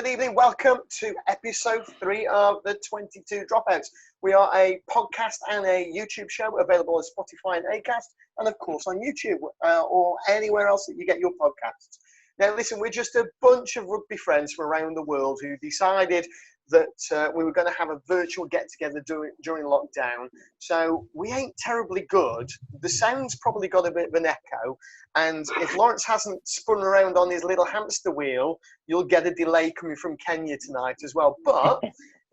good evening. Welcome to episode 3 of the 22 Dropouts. We are a podcast and a YouTube show available on Spotify and Acast, and of course on YouTube or anywhere else that you get your podcasts. Now, listen, we're just a bunch of rugby friends from around the world who decided that we were going to have a virtual get-together during lockdown. So we ain't terribly good. The sound's probably got a bit of an echo. And if Lawrence hasn't spun around on his little hamster wheel, you'll get a delay coming from Kenya tonight as well. But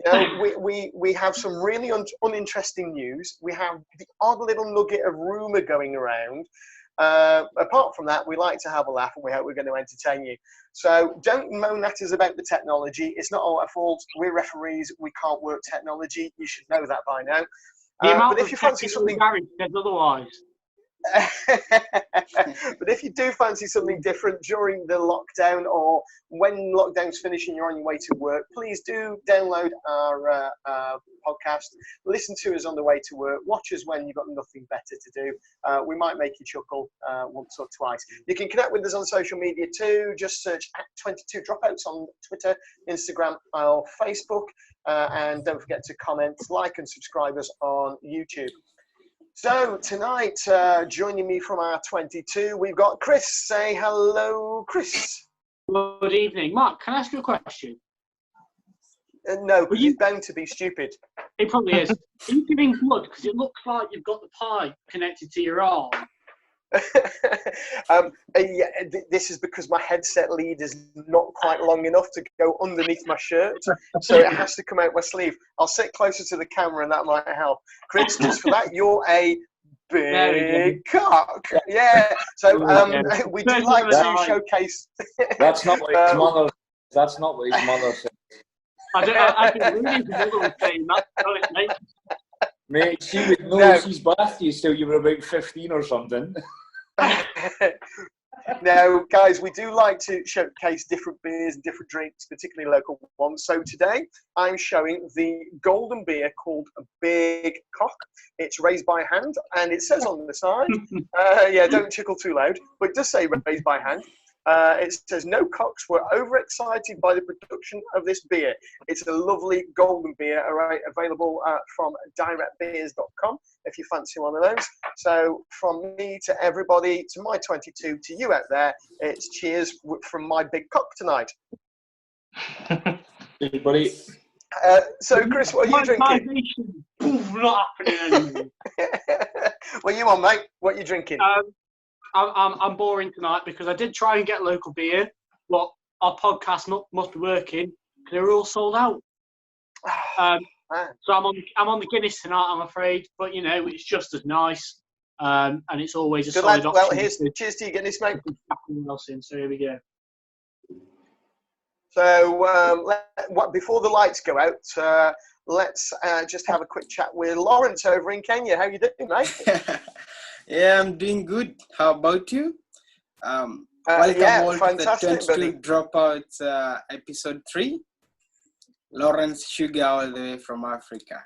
you know, we have some really uninteresting news. We have the odd little nugget of rumour going around. Apart from that, we like to have a laugh, and we hope we're going to entertain you. So don't moan at us about the technology. It's not all our fault. We're referees. We can't work technology. You should know that by now. But if you fancy something, says otherwise. But if you do fancy something different during the lockdown, or when lockdown's finished and you're on your way to work, please do download our podcast, listen to us on the way to work, watch us when you've got nothing better to do. We might make you chuckle once or twice. You can connect with us on social media too. Just search at 22 Dropouts on Twitter, Instagram, or Facebook, and don't forget to comment, like, and subscribe us on YouTube. So tonight, joining me from our 22, we've got Chris. Say hello, Chris. Good evening. Mark, can I ask you a question? No, because it's bound to be stupid. It probably is. Are you giving blood? Because it looks like you've got the pipe connected to your arm. Yeah, this is because my headset lead is not quite long enough to go underneath my shirt, so it has to come out my sleeve. I'll sit closer to the camera and that might help. Chris, just for that, you're a big cock. Yeah, so we do like to showcase. That's not what his mother. That's not what his mother said. I can really his mother was saying that, mate. Mate, she would know she's bathed you till you were about 15 or something. Now, guys, we do like to showcase different beers and different drinks, particularly local ones. So today, I'm showing the golden beer called Big Cock. It's raised by hand, and it says on the side, yeah, don't chuckle too loud, but it does say raised by hand. It says, no cocks were overexcited by the production of this beer. It's a lovely golden beer, all right, available from directbeers.com if you fancy one of those. So from me to everybody, to my 22, to you out there, it's cheers from my big cock tonight. Hey, buddy. So, Chris, what are you drinking? Not happening anymore. What are you on, mate? What are you drinking? I'm boring tonight because I did try and get local beer, but our podcast must be working because they're all sold out. So I'm on the Guinness tonight, I'm afraid, but you know it's just as nice, and it's always a solid option. Well, here's cheers to you, Guinness, mate. So here we go. So before the lights go out, let's just have a quick chat with Lawrence over in Kenya. How you doing, mate? Yeah, I'm doing good. How about you? Welcome all to the 22 Dropouts episode 3. Lawrence Sugar all the way from Africa.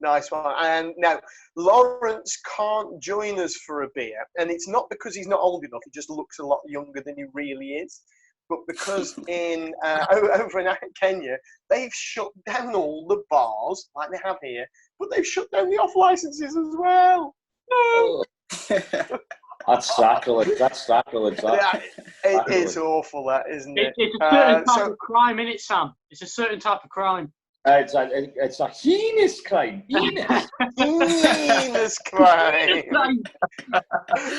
Nice one. And now, Lawrence can't join us for a beer, and it's not because he's not old enough. He just looks a lot younger than he really is. But because in over in Kenya, they've shut down all the bars like they have here, but they've shut down the off licenses as well. Oh. That's sacrilege. That's sacrilege. Yeah, it is awful, that, isn't it? It's a certain type of crime, isn't it, Sam? It's a certain type of crime. It's a heinous crime. Heinous crime.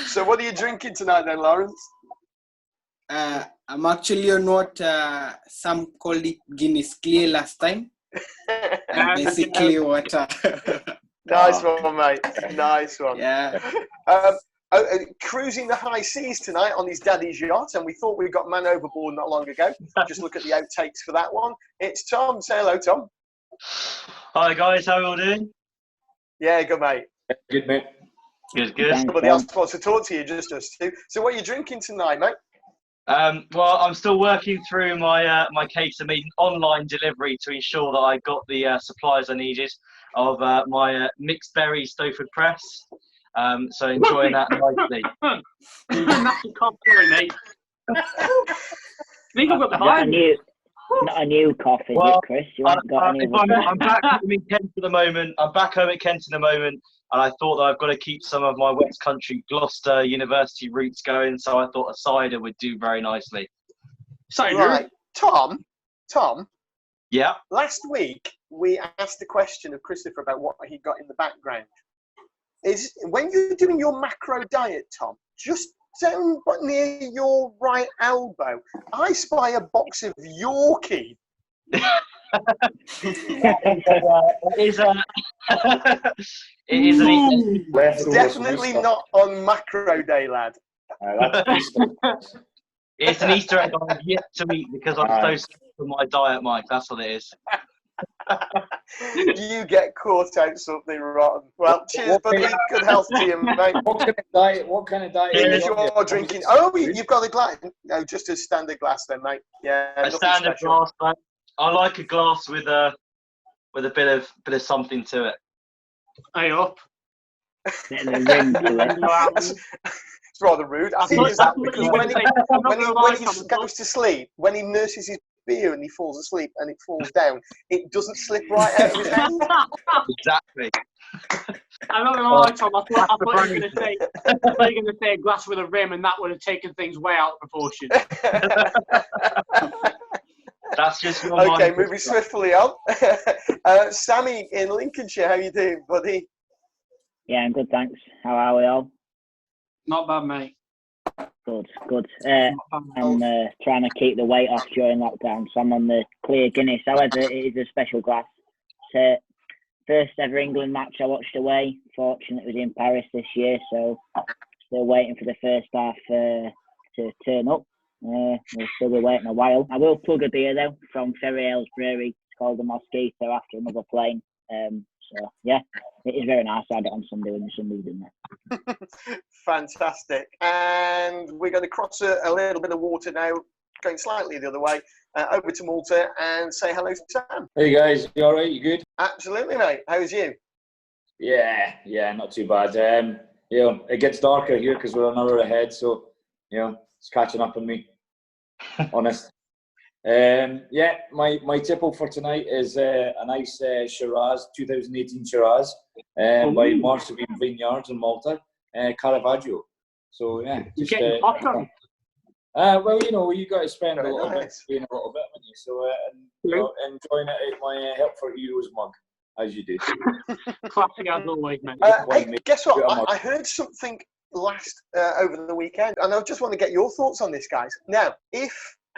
So what are you drinking tonight then, Lawrence? I'm actually on what some called it Guinness Clear last time. Basically water. Nice one, mate. Nice one. Yeah. Cruising the high seas tonight on his daddy's yacht, and we thought we got man overboard not long ago. Just look at the outtakes for that one. It's Tom. Say hello, Tom. Hi guys, how are you all doing? Yeah, good, mate. Good, mate. Good. Somebody else wants to talk to you, just us two. So what are you drinking tonight, mate? Well, I'm still working through my my case of making online delivery to ensure that I got the supplies I needed of my mixed berry Stowford press. So enjoying that nicely. Massive compliment, mate. I think I've got the vibe. Not a new cough, is it, Chris? You haven't got any of them. I'm back home in Kent for the moment. I'm back home at Kent in the moment, and I thought that I've got to keep some of my West Country Gloucester University roots going, so I thought a cider would do very nicely. Cider? Right. Tom? Yeah? Last week, we asked the question of Christopher about what he got in the background. When you're doing your macro diet, Tom, just down near your right elbow, I spy a box of Yorkie. It is It's definitely not on macro day, lad. It's an Easter egg I've yet to eat because I'm so sick of my diet, Mike. That's what it is. You get caught out something rotten. Well, cheers, buddy. Good health to you, mate. What kind of diet? If you're drinking, you've got a glass. No, just a standard glass, then, mate. Yeah, a standard glass. Mate. I like a glass with a bit of something to it. Hey up. It's rather rude. I think it's that because when he goes to sleep, when he nurses his beer and he falls asleep and it falls down, it doesn't slip right out of his hand. Exactly. I'm not gonna lie, Tom. I thought you were going to say a glass with a rim, and that would have taken things way out of proportion. That's just your okay. Moving swiftly on. Sammy in Lincolnshire, how you doing, buddy? Yeah, I'm good, thanks. How are we all? Not bad, mate. Good. I'm trying to keep the weight off during lockdown, so I'm on the clear Guinness. However, it is a special glass. First ever England match I watched away. Fortunately, it was in Paris this year, so still waiting for the first half to turn up. We'll still be waiting a while. I will plug a beer though from Ferry Ales Brewery. It's called the Mosquito after another plane. So yeah, it is very nice. I had it on Sunday when the sun was in there. Fantastic. And we're going to cross a little bit of water now, going slightly the other way, over to Malta and say hello to Sam. Hey guys, you all right? You good? Absolutely, mate. How's you? Yeah, not too bad. It gets darker here because we're an hour ahead, so it's catching up on me. Honest. My tipple for tonight is a nice Shiraz, 2018 Shiraz, by Marsavine Vineyards in Malta, Caravaggio. So yeah, just getting hot on. You got to spend a little bit, haven't you? So enjoying it in my Help for Heroes mug, as you do. Classic as always, mate. Guess what? I heard something last over the weekend, and I just want to get your thoughts on this, guys. Now, if,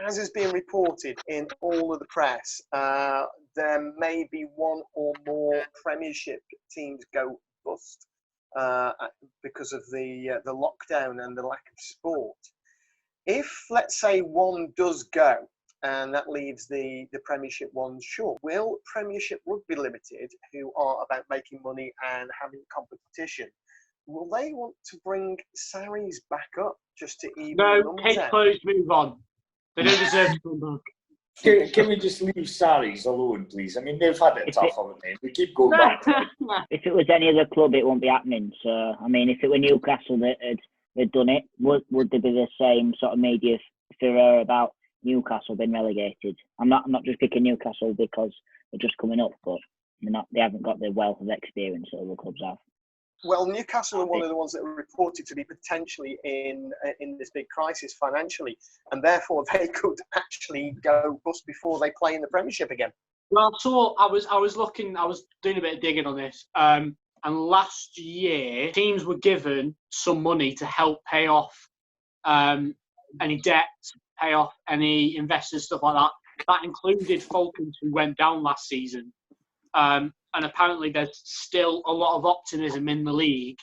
as is being reported in all of the press, there may be one or more Premiership teams go bust because of the lockdown and the lack of sport. If, let's say, one does go, and that leaves the Premiership ones short, will Premiership Rugby Limited, who are about making money and having competition, will they want to bring Saris back up just to even the numbers case out? closed, move on. They don't deserve to come back. Can we just leave Saris alone, please? I mean, they've had it tough, haven't they? We keep going back. If it was any other club, it won't be happening. So, I mean, if it were Newcastle that had done it, would there be the same sort of media furore about Newcastle being relegated? I'm not just picking Newcastle because they're just coming up, but they haven't got the wealth of experience that other clubs have. Well, Newcastle are one of the ones that are reported to be potentially in this big crisis financially, and therefore they could actually go bust before they play in the Premiership again. Well, I was looking, I was doing a bit of digging on this, and last year teams were given some money to help pay off any debt, pay off any investors, stuff like that. That included Falcons, who went down last season. And apparently there's still a lot of optimism in the league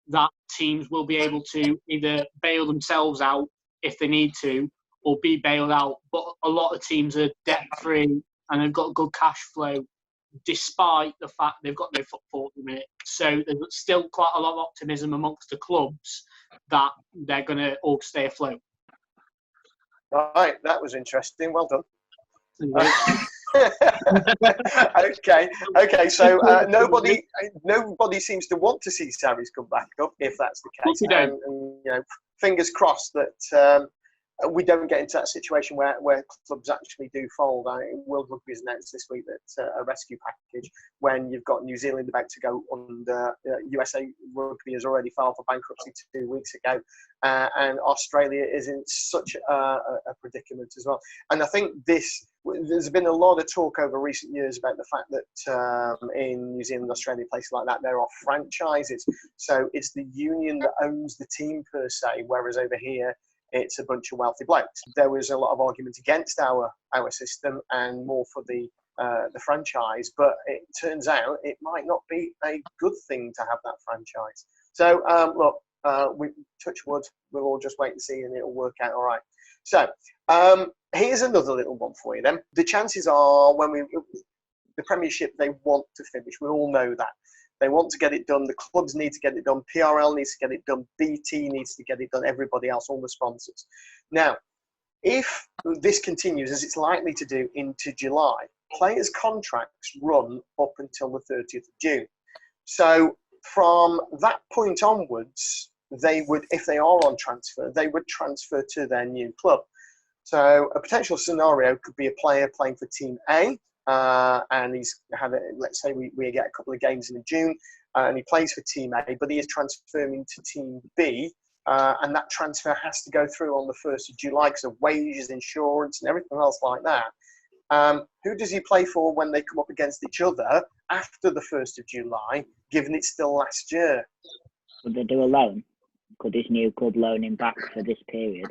that teams will be able to either bail themselves out if they need to or be bailed out. But a lot of teams are debt-free and they've got good cash flow despite the fact they've got no football at the minute. So there's still quite a lot of optimism amongst the clubs that they're going to all stay afloat. Right, that was interesting. Well done. Okay. So nobody seems to want to see Saris come back up, if that's the case. And fingers crossed that we don't get into that situation where clubs actually do fold. World Rugby has announced this week that a rescue package, when you've got New Zealand about to go under, USA Rugby has already filed for bankruptcy 2 weeks ago, and Australia is in such a predicament as well. And I think there's been a lot of talk over recent years about the fact that in New Zealand, Australia, places like that, there are franchises. So it's the union that owns the team per se, whereas over here, it's a bunch of wealthy blokes. There was a lot of argument against our system and more for the franchise, but it turns out it might not be a good thing to have that franchise. So look, we touch wood. We'll all just wait and see, and it'll work out all right. So here's another little one for you. Then the chances are the Premiership, they want to finish. We all know that. They want to get it done. The clubs need to get it done. PRL needs to get it done. BT needs to get it done. Everybody else, all the sponsors. Now, if this continues, as it's likely to do into July, players' contracts run up until the 30th of June. So from that point onwards, they would, if they are on transfer, they would transfer to their new club. So a potential scenario could be a player playing for Team A, and he's had, let's say we get a couple of games in June, and he plays for Team A, but he is transferring to Team B, and that transfer has to go through on the 1st of July because of wages, insurance, and everything else like that. Who does he play for when they come up against each other after the 1st of July, given it's still last year? Could they do a loan? Could this new club loan him back for this period?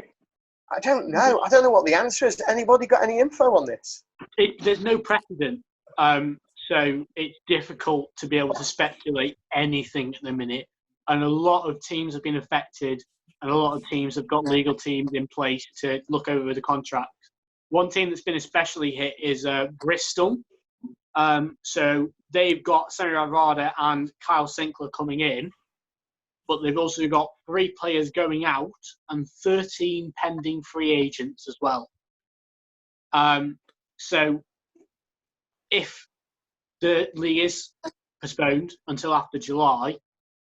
I don't know. I don't know what the answer is. Anybody got any info on this? There's no precedent, so it's difficult to be able to speculate anything at the minute. And a lot of teams have been affected, and a lot of teams have got legal teams in place to look over the contract. One team that's been especially hit is Bristol. So they've got Samuel Arvada and Kyle Sinclair coming in, but they've also got 3 players going out and 13 pending free agents as well. So if the league is postponed until after July,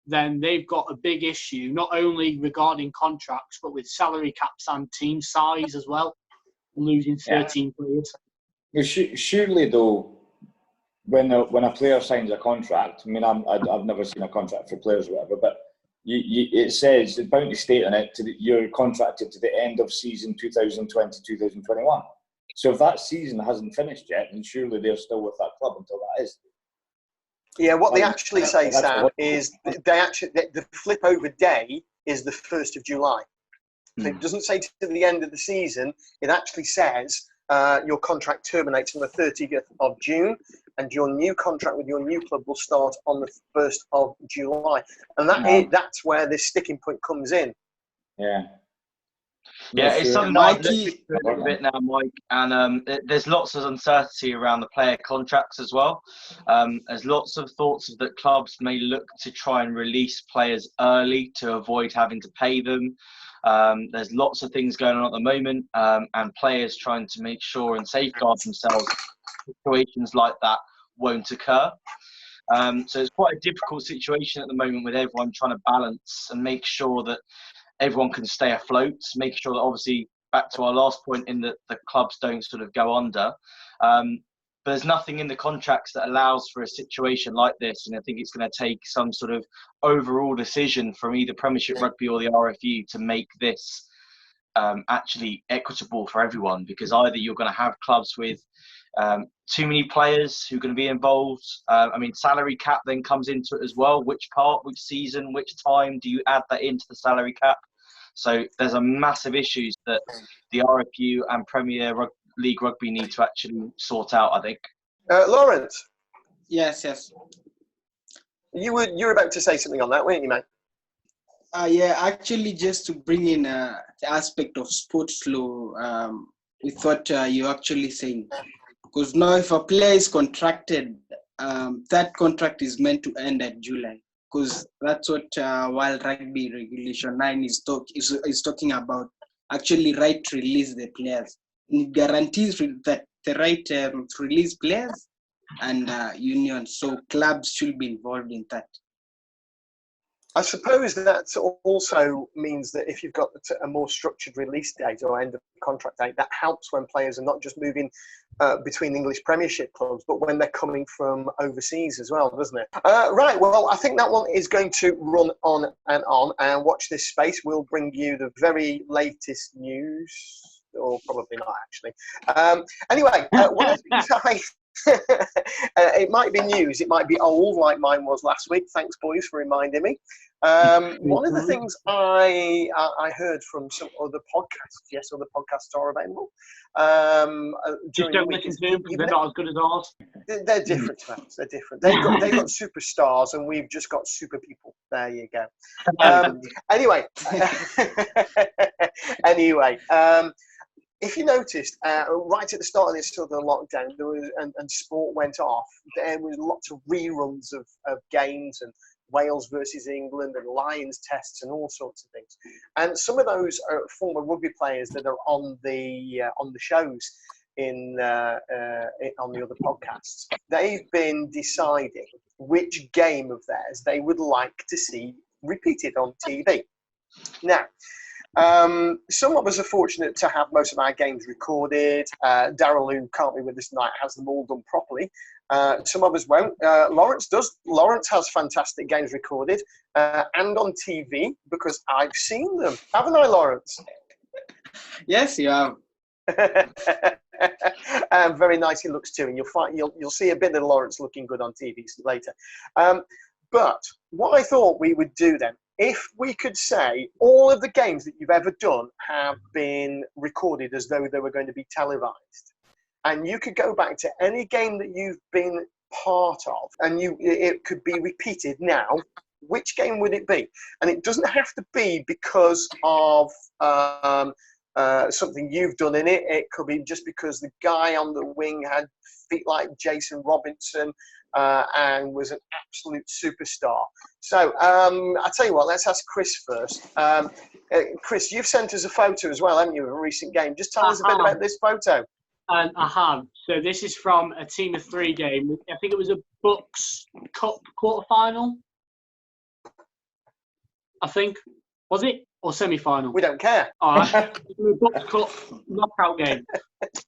then they've got a big issue, not only regarding contracts, but with salary caps and team size as well, losing 13 players. Well, surely, though, when a player signs a contract, I mean, I've never seen a contract for players or whatever, but it says, it's bound to state on it, you're contracted to the end of season 2020-2021. So if that season hasn't finished yet, then surely they're still with that club until that is. Yeah, what they actually say, Sam, is the flip over day is the 1st of July. So it doesn't say to the end of the season. It actually says your contract terminates on the 30th of June, and your new contract with your new club will start on the 1st of July. And that's where this sticking point comes in. Yeah. Yeah, it's something that I've looked into a bit now, Mike, and there's lots of uncertainty around the player contracts as well. There's lots of thoughts that clubs may look to try and release players early to avoid having to pay them. There's lots of things going on at the moment, and players trying to make sure and safeguard themselves situations like that won't occur. So it's quite a difficult situation at the moment with everyone trying to balance and make sure that everyone can stay afloat, make sure that, obviously, back to our last point, in that the clubs don't sort of go under. But there's nothing in the contracts that allows for a situation like this, and I think it's going to take some sort of overall decision from either Premiership Rugby or the RFU to make this actually equitable for everyone, because either you're going to have clubs with too many players who are going to be involved. I mean, salary cap then comes into it as well. Which part, which season, which time do you add that into the salary cap? So there's a massive issues that the RFU and Premier League Rugby need to actually sort out, I think. Lawrence? Yes. You were about to say something on that, weren't you, mate? Yeah, actually, just to bring in the aspect of sports law, we thought you actually saying, because now if a player is contracted, that contract is meant to end at July, because that's what World Rugby Regulation 9 is talking about, actually right to release the players. It guarantees that the right to release players and unions, so clubs should be involved in that. I suppose that also means that if you've got a more structured release date or end of contract date, that helps when players are not just moving between English Premiership clubs, but when they're coming from overseas as well, doesn't it? Right, well, I think that one is going to run on, and watch this space. We'll bring you the very latest news, or probably not, actually. Anyway, one of the things it might be news, it might be old, like mine was last week. Thanks, boys, for reminding me. One of the things I heard from some other podcasts, yes, other podcasts are available. Just don't listen to them, they're not as good as ours. They're different to us. They're different. They've got superstars, and we've just got super people. There you go. Anyway, if you noticed, right at the start of this sort of lockdown, there was, and sport went off, there was lots of reruns of games and Wales versus England and Lions tests and all sorts of things. And some of those are former rugby players that are on the shows on the other podcasts. They've been deciding which game of theirs they would like to see repeated on TV. Now, some of us are fortunate to have most of our games recorded. Daryl, who can't be with us tonight, has them all done properly. Some of us won't. Lawrence does. Lawrence has fantastic games recorded and on TV because I've seen them. Haven't I, Lawrence? Yes, you have. Very nice he looks too, and you'll see a bit of Lawrence looking good on TV later. But what I thought we would do then, if we could say all of the games that you've ever done have been recorded as though they were going to be televised, and you could go back to any game that you've been part of, and it could be repeated now, which game would it be? And it doesn't have to be because of something you've done in it. It could be just because the guy on the wing had feet like Jason Robinson and was an absolute superstar. So I'll tell you what, let's ask Chris first. Chris, you've sent us a photo as well, haven't you, of a recent game? Just tell us a bit about this photo. I have. So this is from a team of 3 game. I think it was a Bucks Cup quarter-final. I think. Was it? Or semi-final? We don't care. All right. Bucks Cup knockout game.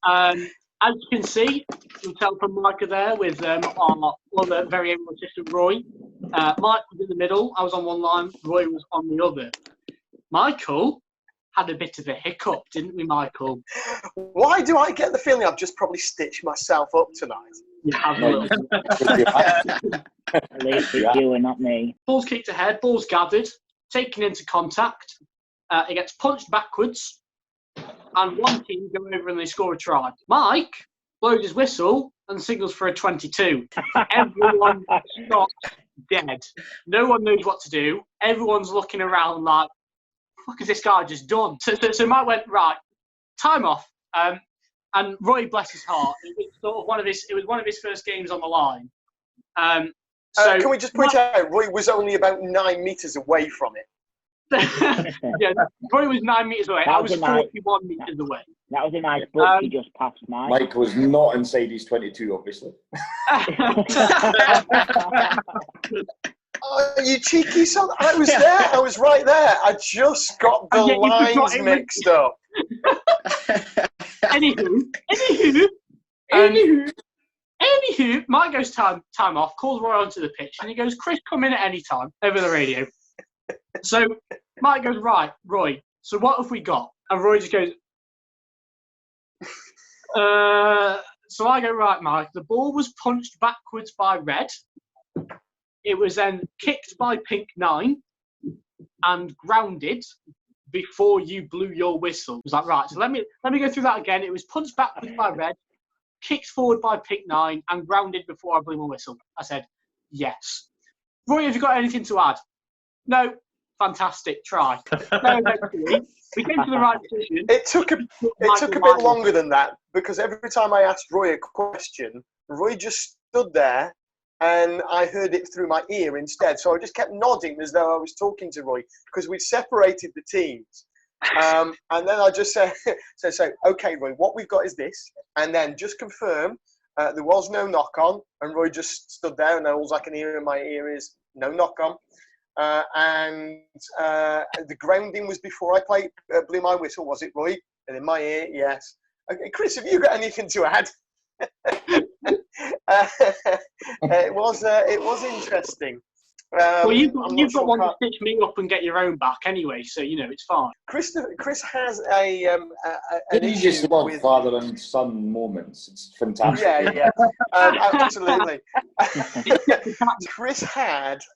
As you can see, you can tell from Micah there with our other very able assistant, Roy. Mike was in the middle. I was on one line. Roy was on the other. Michael had a bit of a hiccup, didn't we, Michael? Why do I get the feeling I've just probably stitched myself up tonight? You have a little bit. At least it's you and not me. Ball's kicked ahead. Ball's gathered. Taken into contact. It gets punched backwards. And one team go over and they score a try. Mike blows his whistle and signals for a 22. Everyone stops dead. No one knows what to do. Everyone's looking around like, what has this guy just done? So Mike went, right, time off. And Roy, bless his heart, it was sort of one of his first games on the line. So can we just point out, Roy was only about 9 meters away from it. Yeah, Roy was 9 meters away. I was 41 meters away. That was a nice book you just passed, Mike. Mike was not inside his 22, obviously. Oh, you cheeky son. I was there. I was right there. I just got the lines mixed up. Anywho, Mike goes time off, calls Roy onto the pitch, and he goes, Chris, come in at any time, over the radio. So Mike goes, right, Roy, so what have we got? And Roy just goes, so I go, right, Mike, the ball was punched backwards by red. It was then kicked by pink 9 and grounded before you blew your whistle. I was like, right, so let me go through that again. It was punched backwards by red, kicked forward by pink 9 and grounded before I blew my whistle. I said, yes. Roy, have you got anything to add? No. Fantastic try. No, we came to the right decision. It took a bit longer than that because every time I asked Roy a question, Roy just stood there and I heard it through my ear instead. So I just kept nodding as though I was talking to Roy because we'd separated the teams. And then I just said, so, okay, Roy, what we've got is this. And then just confirm there was no knock on. And Roy just stood there and all I can hear in my ear is no knock on. and the grounding was before I blew my whistle, was it, Roy? And in my ear, yes. Okay, Chris, have you got anything to add? It was interesting. Well, you've got one to stitch me up and get your own back anyway, so it's fine. Chris has an you just love with father and son moments. It's fantastic. Yeah, absolutely. Chris has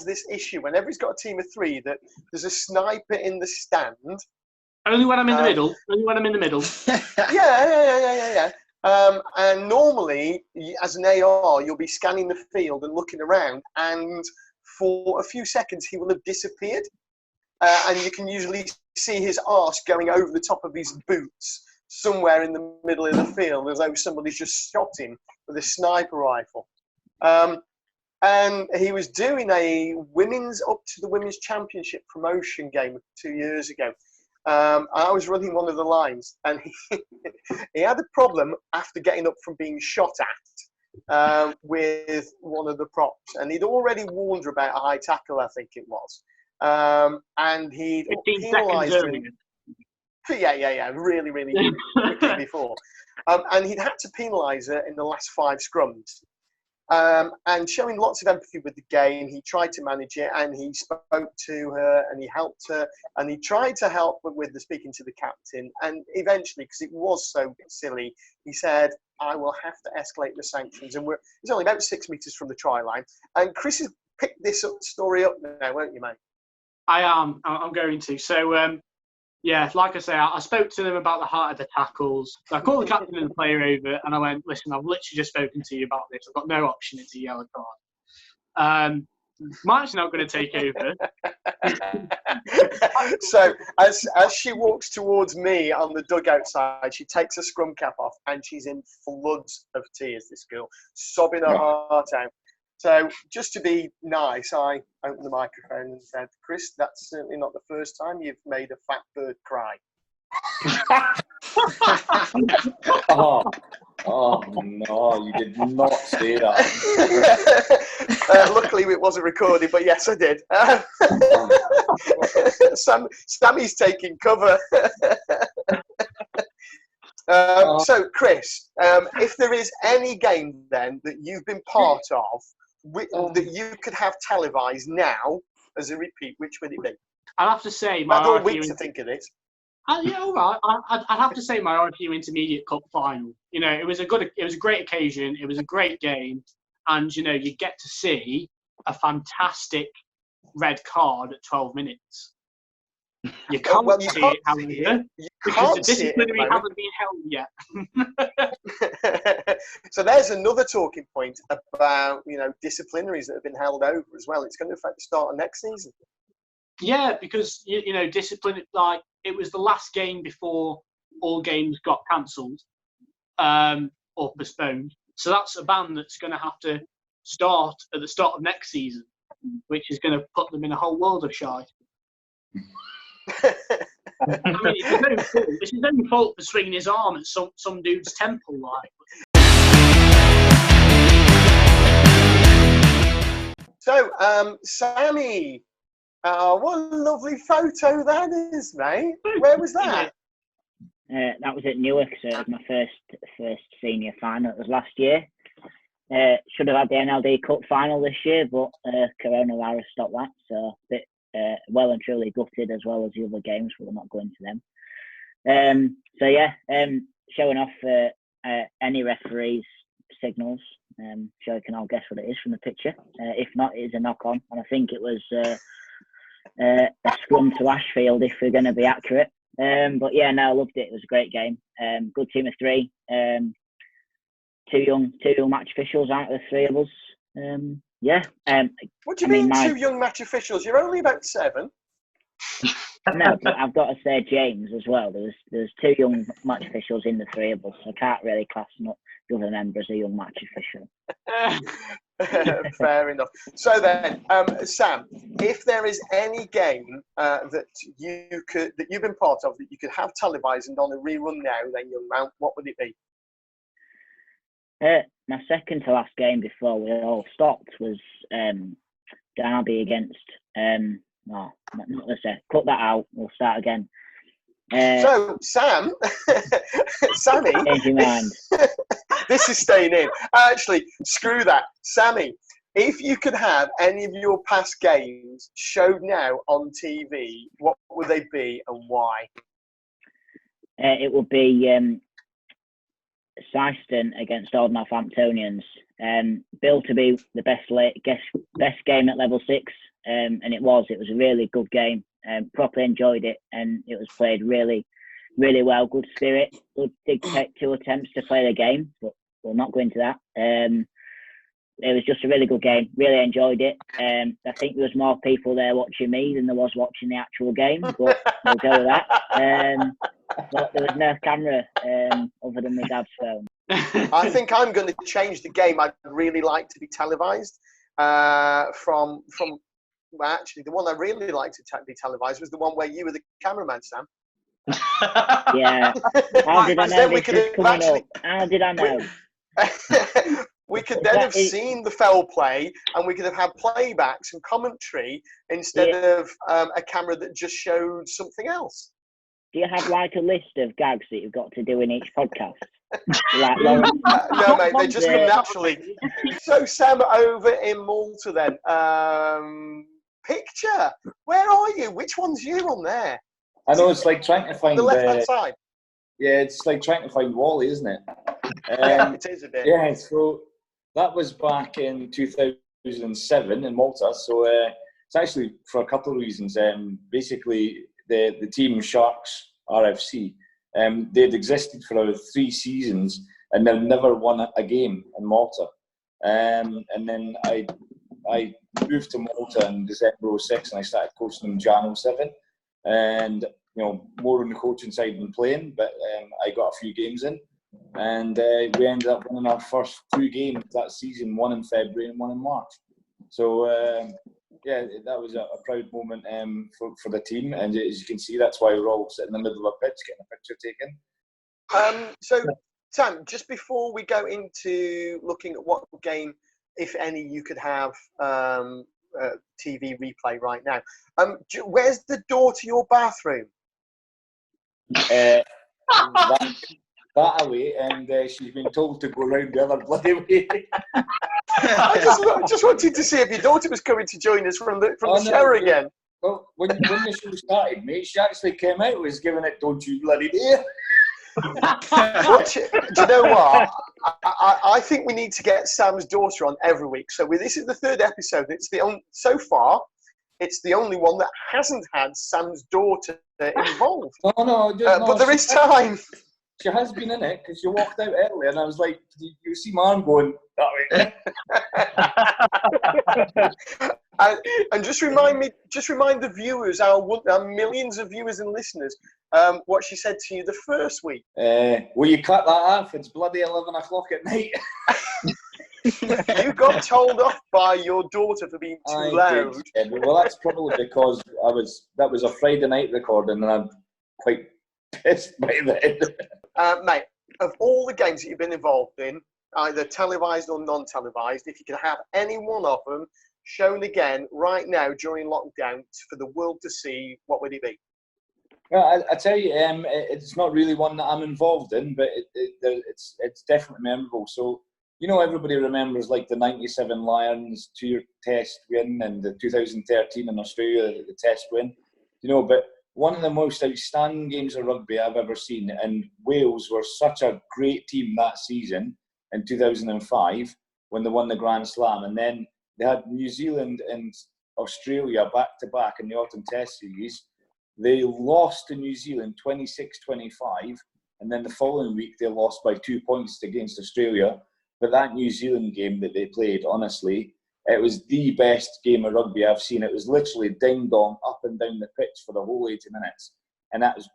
this issue whenever he's got a team of 3 that there's a sniper in the stand. Only when I'm in the middle. Only when I'm in the middle. Yeah. And normally, as an AR, you'll be scanning the field and looking around, and for a few seconds, he will have disappeared. And you can usually see his arse going over the top of his boots somewhere in the middle of the field, as though somebody's just shot him with a sniper rifle. And he was doing a up to the women's championship promotion game 2 years ago. I was running one of the lines, and he had a problem after getting up from being shot at with one of the props, and he'd already warned her about a high tackle, I think it was, and he'd penalised her. Yeah, really quickly before, and he'd had to penalise her in the last 5 scrums. And showing lots of empathy with the game, he tried to manage it, and he spoke to her, and he helped her, and he tried to help with the speaking to the captain. And eventually, because it was so silly, he said, "I will have to escalate the sanctions." And it's only about 6 metres from the try line. And Chris has picked this story up now, won't you, mate? I am. I'm going to. So, yeah, like I say, I spoke to them about the heart of the tackles. So I called the captain and the player over, and I went, "Listen, I've literally just spoken to you about this. I've got no option. It's a yellow card. Mark's not going to take over." So as she walks towards me on the dugout side, she takes her scrum cap off, and she's in floods of tears, this girl, sobbing her heart out. So just to be nice, I opened the microphone and said, "Chris, that's certainly not the first time you've made a fat bird cry." Oh no, you did not say that. Luckily, it wasn't recorded, but yes, I did. Sammy's taking cover. So, Chris, if there is any game then that you've been part of that you could have televised now as a repeat, which would it be? I'd have to say my. I had all week to think of this. Yeah, all right. I'd have to say my RFU Intermediate Cup final. It was a great occasion. It was a great game, and you get to see a fantastic red card at 12 minutes. You can't see it, however, because the disciplinary haven't been held yet. So there's another talking point about disciplinaries that have been held over as well. It's going to affect the start of next season. Yeah, because discipline, it was the last game before all games got cancelled or postponed. So that's a ban that's going to have to start at the start of next season, which is going to put them in a whole world of shite. I mean, it's his own fault for swinging his arm at some dude's temple, So, Sammy, what a lovely photo that is, mate. Where was that? That was at Newark, so it was my first senior final. It was last year. Should have had the NLD Cup final this year, but coronavirus stopped that, so a bit well and truly gutted, as well as the other games, but we're not going to them. So yeah, showing off any referee's signals. Sure you can all guess what it is from the picture. If not, it is a knock on, and I think it was a scrum to Ashfield, if we're going to be accurate. But yeah, no, I loved it. It was a great game. Good team of 3. Two young match officials out of the 3 of us. Yeah. What do you mean, 2 young match officials? You're only about 7. No, but I've got to say James as well. There's 2 young match officials in the 3 of us. I can't really class the other member as a young match official. Fair enough. So then, Sam, if there is any game that you've been part of that you could have televised and on a rerun now, then young man, what would it be? My second to last game before we all stopped was derby against. No, not this. Cut that out. We'll start again. So, Sam, Sammy, change your mind. This is staying in. Actually, screw that. Sammy, if you could have any of your past games showed now on TV, what would they be and why? It would be Syston against Old Northamptonians. Billed to be the best game at level 6, and it was a really good game. Properly enjoyed it, and it was played really, really well. Good spirit. Did take 2 attempts to play the game, but we'll not go into that. It was just a really good game. Really enjoyed it. I think there was more people there watching me than there was watching the actual game, but we'll go with that. But there was no camera other than my dad's phone. I think I'm going to change the game. I'd really like to be televised. From well, actually, the one I really liked to be televised was the one where you were the cameraman, Sam. Yeah. How did I know this was coming up? How did I know? We could then have seen the fell play, and we could have had playbacks and commentary instead of a camera that just showed something else. Do you have like a list of gags that you've got to do in each podcast? Like, no, mate, they just come naturally. So, Sam, over in Malta then. Picture. Where are you? Which one's you on there? I know, it's like trying to find the left-hand side. Yeah, it's like trying to find Wally, isn't it? Yeah, it is a bit. Yeah, so that was back in 2007 in Malta. So it's actually for a couple of reasons. Basically, the team Sharks RFC, they'd existed for about 3 seasons and they've never won a game in Malta. And then I moved to Malta in December 06 and I started coaching in Jan 07. And, you know, more on the coaching side than playing, but I got a few games in. And we ended up winning our first 2 games that season, one in February and one in March. So, yeah, that was a proud moment for the team. And as you can see, that's why we're all sitting in the middle of a pitch getting a picture taken. So, Sam, just before we go into looking at what game, if any, you could have TV replay right now, where's the door to your bathroom? That away, and she's been told to go round the other bloody way. I just wanted to see if your daughter was coming to join us from the shower again. Well, when the show started, mate, she actually came out and was giving it, "Don't you bloody dare." Do you know what? I think we need to get Sam's daughter on every week. So this is the 3rd episode. So far, it's the only one that hasn't had Sam's daughter involved. No, but there is time. She has been in it because she walked out early, and I was like, "You see, my arm going that way." And just remind the viewers, our millions of viewers and listeners, what she said to you the first week. Will you cut that off? It's bloody 11 o'clock at night. You got told off by your daughter for being too loud. Did. Yeah, well, that's probably because that was a Friday night recording, and I'm quite pissed by then. Mate, of all the games that you've been involved in, either televised or non-televised, if you could have any one of them shown again right now during lockdown for the world to see, what would it be? Well, I tell you, it's not really one that I'm involved in, but it's definitely memorable. So, you know, everybody remembers like the 97 Lions 2-year test win and the 2013 in Australia, the test win. You know, but one of the most outstanding games of rugby I've ever seen, and Wales were such a great team that season in 2005 when they won the Grand Slam, and then they had New Zealand and Australia back-to-back in the autumn test series. They lost to New Zealand 26-25, and then the following week they lost by 2 points against Australia. But that New Zealand game that they played, honestly, it was the best game of rugby I've seen. It was literally ding-dong up and down the pitch for the whole 80 minutes. And that was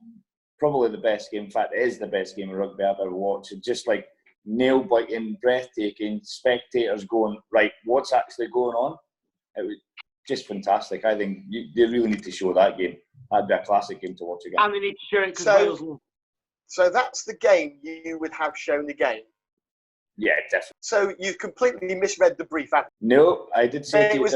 probably the best game. In fact, it is the best game of rugby I've ever watched. It's just like nail-biting, breathtaking, spectators going, right, what's actually going on? It was just fantastic. I think they really need to show that game. That'd be a classic game to watch again. And they need to show it because Wales. So that's the game you would have shown again. Yeah, definitely. So you've completely misread the brief. No, I did say it was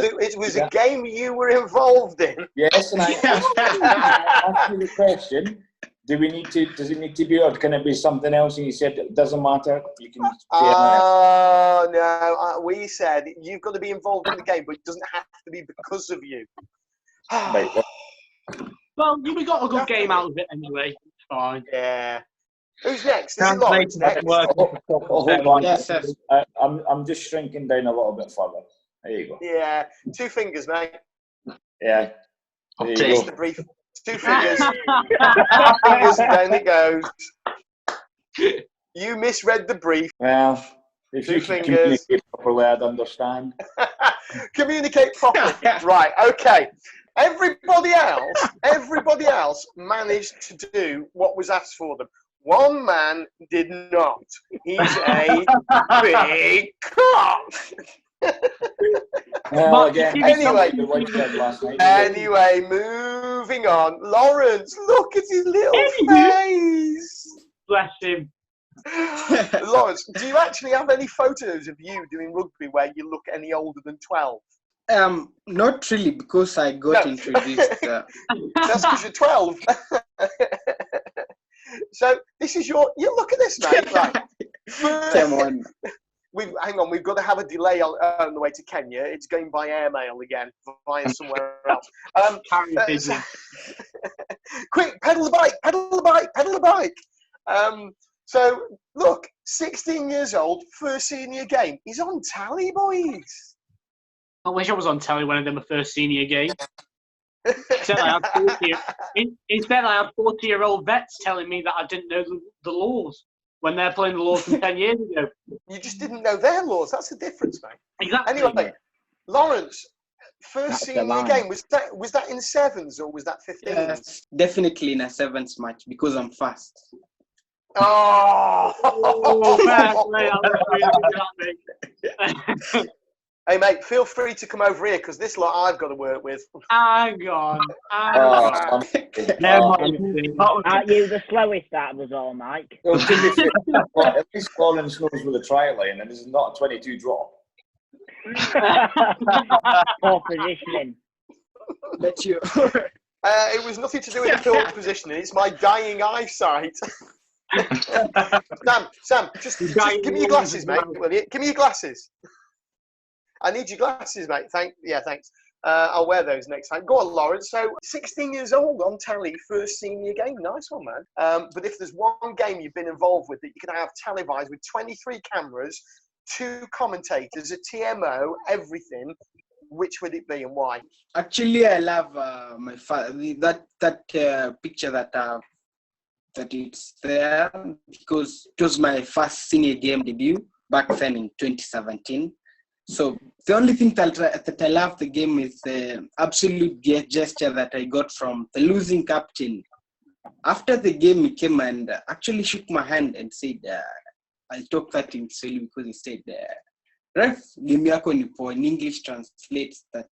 a game you were involved in. Yes, and I asked you the question. Does it need to be, or can it be something else? And you said it doesn't matter. You can. No. We said you've got to be involved in the game, but it doesn't have to be because of you. Right. Well, we got a good game out of it anyway. It's fine. Yeah. Who's next? Is it Lawrence next? Hold on. Yes. I'm just shrinking down a little bit further. There you go. Yeah. 2 fingers, mate. Yeah. There you It's go. the brief. 2 fingers. 2 fingers and down it goes. You misread the brief. Well, if 2 you can fingers. communicate properly, I'd understand. Communicate properly. Right, okay. Everybody else managed to do what was asked for them. One man did not. He's a big cock. Well, again, anyway, anyway, moving on. Lawrence, look at his little face. Bless him. Lawrence, do you actually have any photos of you doing rugby where you look any older than 12? Not really, because I got introduced. That's because you're 12. So this is you look at this, mate. Right. Come on. Hang on, we've got to have a delay on the way to Kenya. It's going by airmail again, via somewhere else. Quick, pedal the bike. So, look, 16 years old, first senior game. He's on tally, boys. I wish I was on telly when I did my first senior game. Instead, I had 40-year-old vets telling me that I didn't know the laws when they're playing the laws from 10 years ago. You just didn't know their laws. That's the difference, mate. Exactly. Anyway, Lawrence, first senior game, was that in sevens or was that 15s? Yes, definitely in a sevens match because I'm fast. Oh! Hey, mate, feel free to come over here because this lot I've got to work with. Aren't you the slowest out of us all, Mike? Well, at least Lawrence knows with a try line, and this is not a 22 drop. Poor positioning. Let you. It was nothing to do with the poor positioning. It's my dying eyesight. Sam, just give me your glasses, mate. Will you? Give me your glasses. I need your glasses, mate. Thanks. I'll wear those next time. Go on, Lawrence. So, 16 years old on telly, first senior game. Nice one, man. But if there's one game you've been involved with that you can have televised with 23 cameras, 2 commentators, a TMO, everything, which would it be and why? Actually, I love my that picture that it's there because it was my first senior game debut back then in 2017. So the only thing that I love the game is the absolute gesture that I got from the losing captain. After the game, he came and actually shook my hand and said, I'll talk that in Swahili because he said, Ref, game yako nipo, in English translates that,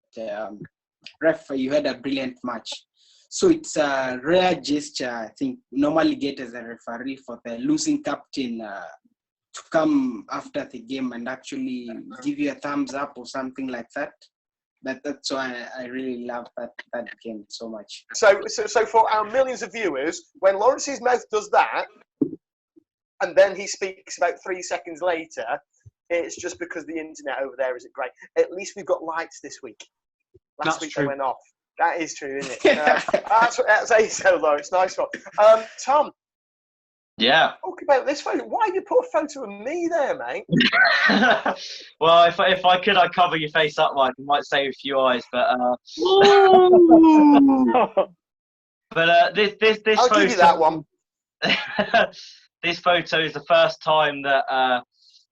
Ref, you had a brilliant match. So it's a rare gesture, I think, normally get as a referee for the losing captain to come after the game and actually give you a thumbs up or something like that. That's why I really love that game so much. So for our millions of viewers, when Lawrence's mouth does that, and then he speaks about 3 seconds later, it's just because the internet over there isn't great. At least we've got lights this week. Last week they went off. That is true, isn't it? That's so, Lawrence. Nice one. Tom. Yeah. Talk about this photo. Why did you put a photo of me there, mate? Well, if I could, I'd cover your face up, Mike. I might save a few eyes, but this I'll photo, give you that one. This photo is the first time that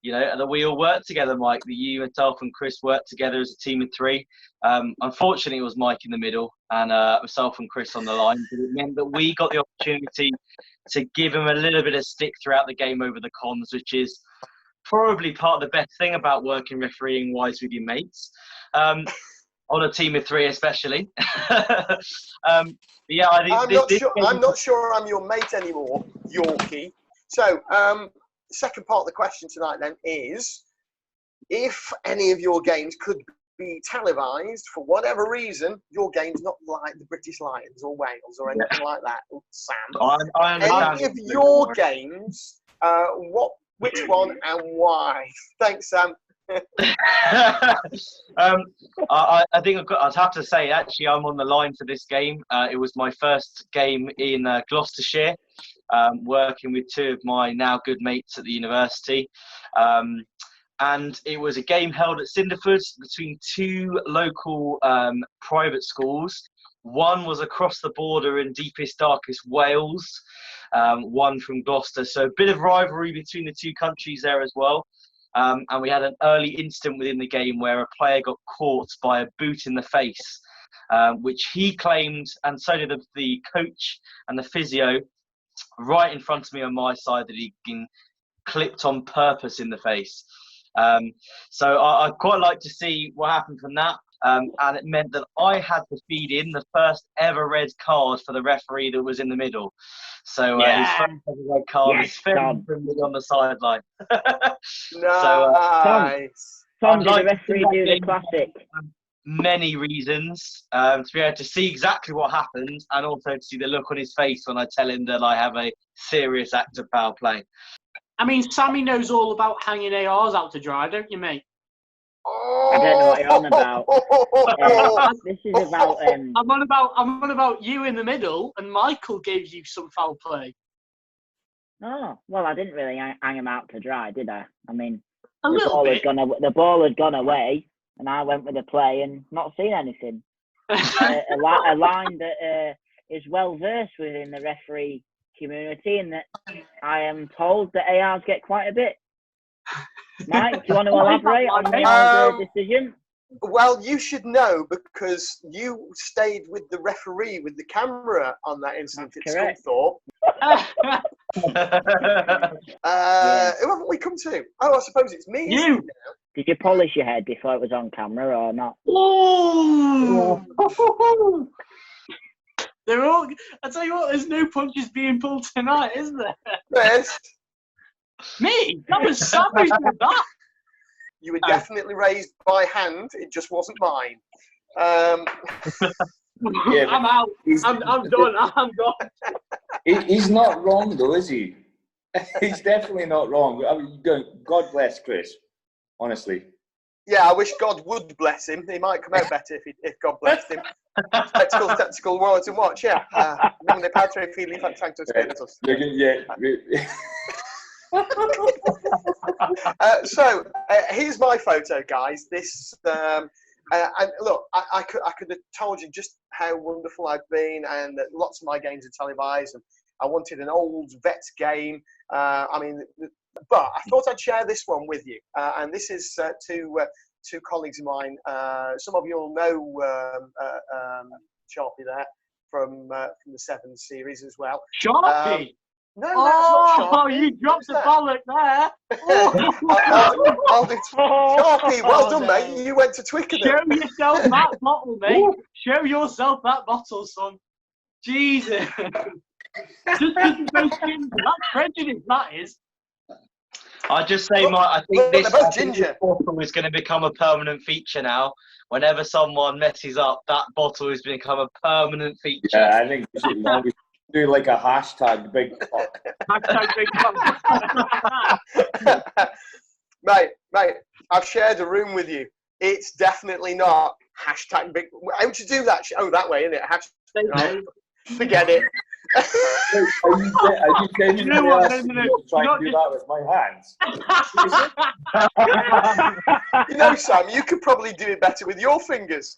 that we all worked together, Mike. That you, myself, and Chris worked together as a team of 3. Unfortunately, it was Mike in the middle and myself and Chris on the line. But it meant that we got the opportunity to give him a little bit of stick throughout the game over the cons, which is probably part of the best thing about working refereeing wise with your mates. On a team of 3 especially. Yeah, I think I'm not sure I'm your mate anymore, Yorkie. So second part of the question tonight then is, if any of your games could be televised for whatever reason, your game's not like the British Lions or Wales or anything like that, Sam. I understand. Any of your games, which one and why? Thanks, Sam. I think I'd have to say, actually, I'm on the line for this game. It was my first game in Gloucestershire, working with two of my now good mates at the university. And it was a game held at Cinderford between two local private schools. One was across the border in deepest, darkest Wales, one from Gloucester. So a bit of rivalry between the two countries there as well. And we had an early incident within the game where a player got caught by a boot in the face, which he claimed, and so did the coach and the physio, right in front of me on my side, that he'd been clipped on purpose in the face. So I'd quite like to see what happened from that. And it meant that I had to feed in the first ever red card for the referee that was in the middle. So his first ever red card was filmed on the sideline. Nice. Tom, did the referee do the classic? Many reasons, to be able to see exactly what happened, and also to see the look on his face when I tell him that I have a serious act of foul play. I mean, Sammy knows all about hanging ARs out to dry, don't you, mate? I don't know what you're on about. This is about. I'm on about you in the middle, and Michael gave you some foul play. Oh well, I didn't really hang him out to dry, did I? I mean, the ball had gone away, and I went with the play and not seen anything. A line that is well versed within the referee community, and that I am told that ARs get quite a bit. Mike, do you want to elaborate on the decision? Well, you should know because you stayed with the referee with the camera on that incident at Scunthorpe. Who haven't we come to? Oh, I suppose it's me. You. Did you polish your head before it was on camera or not? Oh. They're all. I tell you what, there's no punches being pulled tonight, isn't there? Yes. Me? That was Sam who did that. You were definitely raised by hand. It just wasn't mine. Yeah, I'm out. I'm done. I'm gone. He's not wrong, though, is he? He's definitely not wrong. I mean, God bless Chris, honestly. Yeah, I wish God would bless him. He might come out better if God blessed him. Spectacles, words and watch, yeah. Nomine Patre, Filii, Sanctus Spiritus. So here's my photo, guys. This and look, I could have told you just how wonderful I've been, and that lots of my games are televised, and I wanted an old vets game. But I thought I'd share this one with you, and this is two colleagues of mine. Some of you will know Sharpie there from the 7 series as well. Sharpie. No, that's not Sharpie. Oh, you dropped the bollock there. I'll do Sharpie, well done, mate. You went to Twickenham. Show yourself that bottle, mate. Show yourself that bottle, son. Jesus. Just because you both ginger. That's prejudice, that is. I just say, I think this bottle is going to become a permanent feature now. Whenever someone messes up, that bottle has become a permanent feature. Yeah, I think we should do like a hashtag big cup. Hashtag big cup. Mate, I've shared a room with you. It's definitely not hashtag big. How would you do that? Oh, that way, isn't it? Hashtag, forget it. Are you genuinely asking me to try and do that with my hands? You know, Sam, you could probably do it better with your fingers.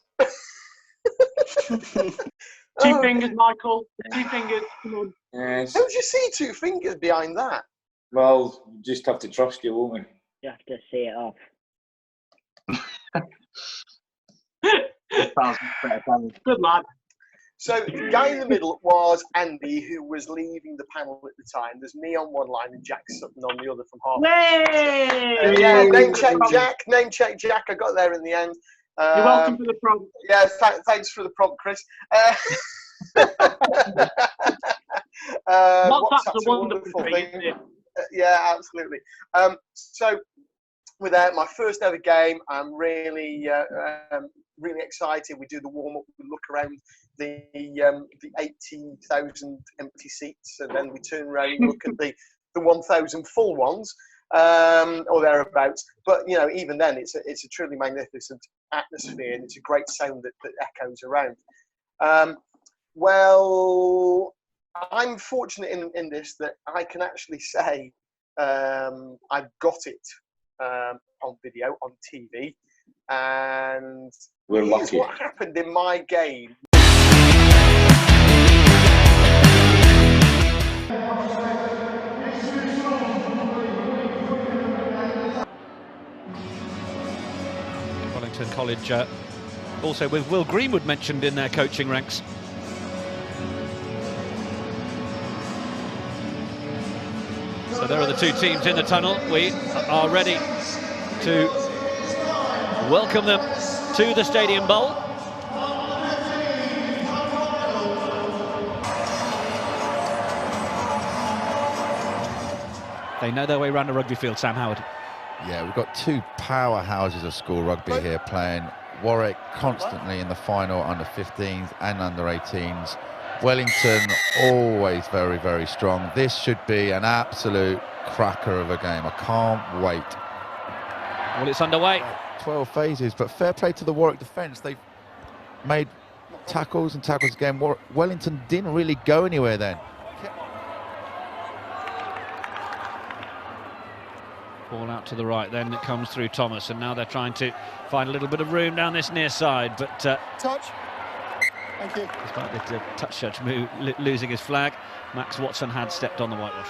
Two fingers, Michael. 2 fingers. Come on. Yes. How would you see 2 fingers behind that? Well, we just have to trust you, won't we? You have to see it off. Good lad. So the guy in the middle was Andy, who was leaving the panel at the time. There's me on one line and Jack Sutton on the other from half. Yeah, name check Jack. I got there in the end. You're welcome for the prompt. Yeah, thanks for the prompt, Chris. WhatsApp's a wonderful thing, isn't it? Yeah, absolutely. So, with that, my first ever game, I'm really, really excited. We do the warm up, we look around the 80,000 empty seats, and then we turn around and look at the 1,000 full ones, or thereabouts. But even then, it's a truly magnificent atmosphere, and it's a great sound that echoes around. Well, I'm fortunate in this that I can actually say I've got it on video, on TV, and here's what happened in my game. Wellington College, also with Will Greenwood mentioned in their coaching ranks. So there are the two teams in the tunnel. We are ready to welcome them to the Stadium Bowl. They know their way around a rugby field, Sam Howard. Yeah, we've got two powerhouses of school rugby here playing. Warwick constantly in the final, under 15s and under 18s. Wellington always very, very strong. This should be an absolute cracker of a game. I can't wait. Well, it's underway. 12 phases, but fair play to the Warwick defence. They've made tackles and tackles again. Wellington didn't really go anywhere then. Ball out to the right, then it comes through Thomas, and now they're trying to find a little bit of room down this near side, but touch. Thank you. Despite the touch judge losing his flag, Max Watson had stepped on the whitewash.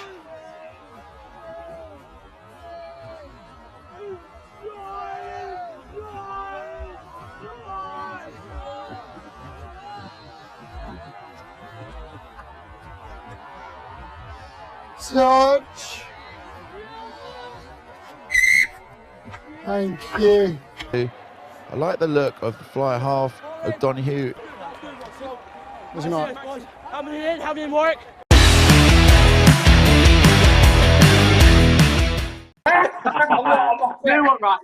Touch. Thank you. I like the look of the fly half O'Donoghue. Was he not? How many Warwick?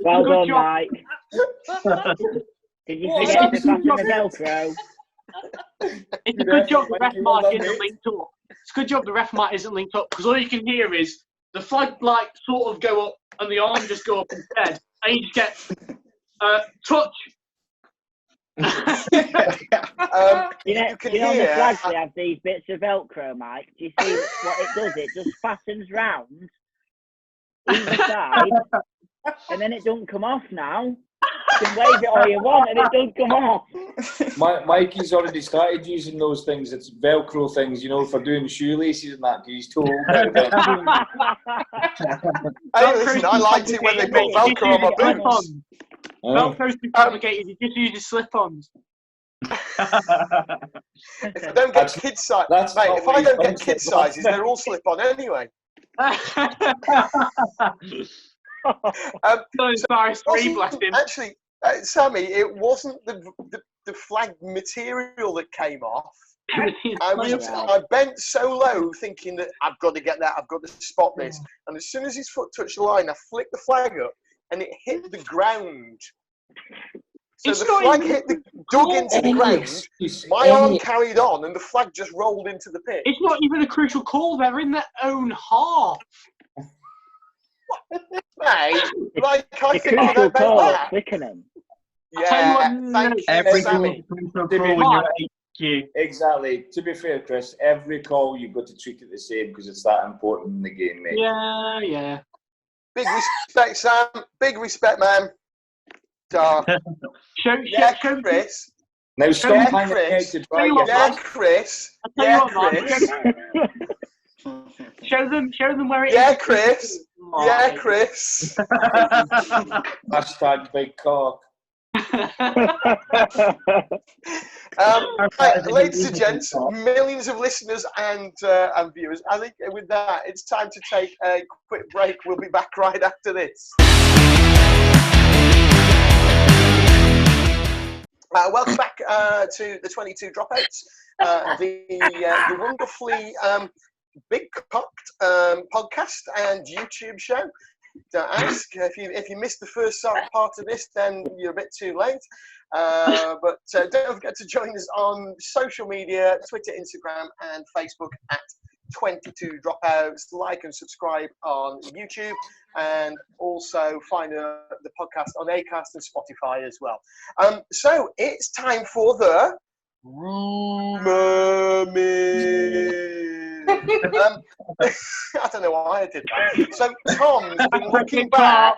Well done, Mike. Did you forget to fasten the Velcro? It's a good job the ref mark isn't linked up. It's a good job the ref mark isn't linked up, because all you can hear is the flag like sort of go up and the arm just go up instead, and you just get touch. You know on the flags they have these bits of Velcro, Mike. Do you see what it does? It just fastens round either side, and then it doesn't come off now. You can wave it all you want and it doesn't come off. Mikey's already started using those things. It's Velcro things, for doing shoelaces and that, because he's told. Hey, listen, I liked it when they put Velcro on my boots. Velcro's too complicated, you just use your slip-ons. If I don't get kid size, mate, if I don't get kid sizes, they're all slip-on anyway. Actually, Sammy, it wasn't the flag material that came off. I bent so low thinking that I've got to get that, I've got to spot this. And as soon as his foot touched the line, I flicked the flag up and it hit the ground. So the flag dug into the ground, my arm carried on and the flag just rolled into the pit. It's not even a crucial call, they're in their own half. Mate, like I think about that. Twickenham. Yeah, thank you, Sammy. Exactly. To be fair, Chris, every call you've got to treat it the same because it's that important in the game, mate. Yeah. Big respect, Sam. Big respect, man. Chris. Now stop hanging Chris. to dry Chris. Chris. Show them where it is. Yeah, Chris. Yeah, Chris. Hashtag big cock. Ladies and gents, millions of listeners and viewers, I think with that, it's time to take a quick break. We'll be back right after this. Welcome back to the 22 Dropouts. The wonderfully Big Cocked podcast and YouTube show. Don't ask. If you missed the first part of this, then you're a bit too late. But don't forget to join us on social media, Twitter, Instagram, and Facebook at 22 Dropouts. Like and subscribe on YouTube, and also find the podcast on Acast and Spotify as well. So it's time for the Rumour Mill. I don't know why I did that. So Tom's been looking back.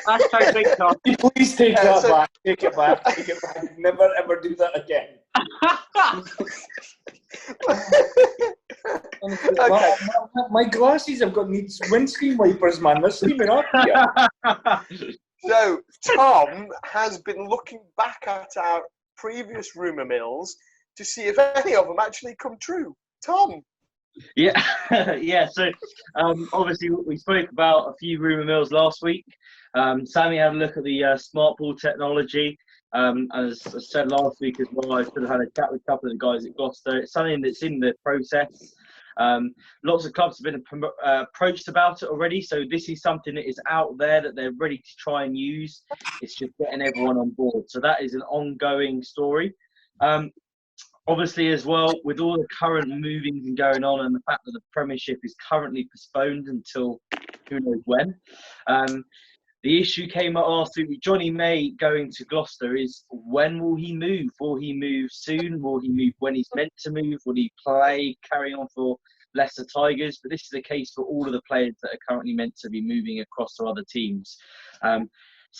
Hashtag big Tom. Please take that back. Take it back. Take it back. Never ever do that again. Okay. My glasses have got needs windscreen wipers, man. They're steaming up here. So Tom has been looking back at our previous rumour mills to see if any of them actually come true. Tom. Yeah, yeah. So obviously we spoke about a few rumour mills last week. Sammy had a look at the smart ball technology. As I said last week as well, I sort of had a chat with a couple of the guys at Gloucester. It's something that's in the process. Lots of clubs have been approached about it already, so this is something that is out there that they're ready to try and use. It's just getting everyone on board. So that is an ongoing story. Obviously, as well, with all the current movings and going on, and the fact that the Premiership is currently postponed until who knows when, the issue came up last week with Johnny May going to Gloucester is when will he move? Will he move soon? Will he move when he's meant to move? Will he carry on for Leicester Tigers? But this is the case for all of the players that are currently meant to be moving across to other teams.